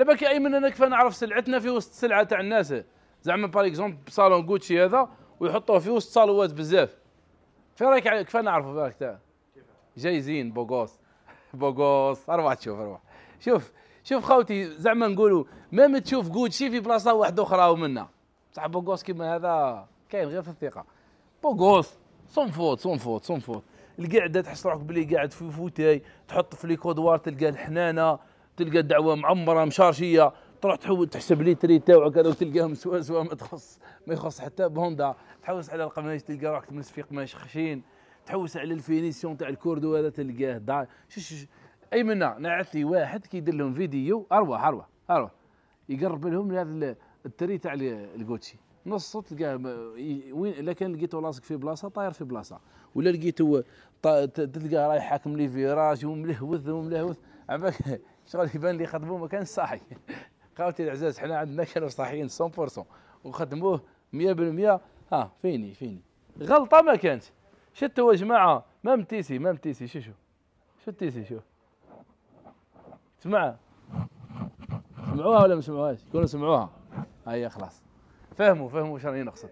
دابا كي ايمن انا كيف نعرف سلعتنا في وسط السلعه تاع الناس، زعما باغ اكزومبل صالون غوتشي هذا ويحطوه في وسط صالوات بزاف، في رايك كيف نعرفوا بالك تاع جايزين بوغوس بوغوس. اروح تشوف اروح شوف خوتي، زعما نقولوا ميم تشوف غوتشي في بلاصه واحده اخرى ومنا بصح بوغوس كيما هذا كاين غير في الثقه. بوغوس صون فوت القعده تحس روحك بلي قاعد في فوتاي، تحط في لي كودوار تلقى الحنانه، تلقى الدعوه معمره مشارشيه، تروح تحول تحسب لي تري تاعك هذا وتلقاهم سوا ما يخص حتى بهوندا، تحوس على القماش تلقى روحك تمس في قماش خشين، تحوس على الفينيسيون تاع الكوردو هذا تلقاه دار ايمنا نعت لي واحد كيدير لهم فيديو اروح يقرب لهم هذا التري تاع الكوتشي نص تلقاه وين الا كان لقيته لاصق في بلاصه طاير في بلاصه، ولا لقيته تلقاه رايح حاكم لي فيراج وملهوث عباك شغل يبان لي خدموه ما كانش صاحي. خاوتي العزاز حنا عندنا كانوا صاحيين 100% وخدموه 100%. ها فيني غلطه ما كانتش. شتوا يا جماعه ما متيسي شو التيسي شو سمعها سمعوها ولا ما سمعوهاش؟ يكونوا سمعوها هيا خلاص فهموا واش راني نقصد.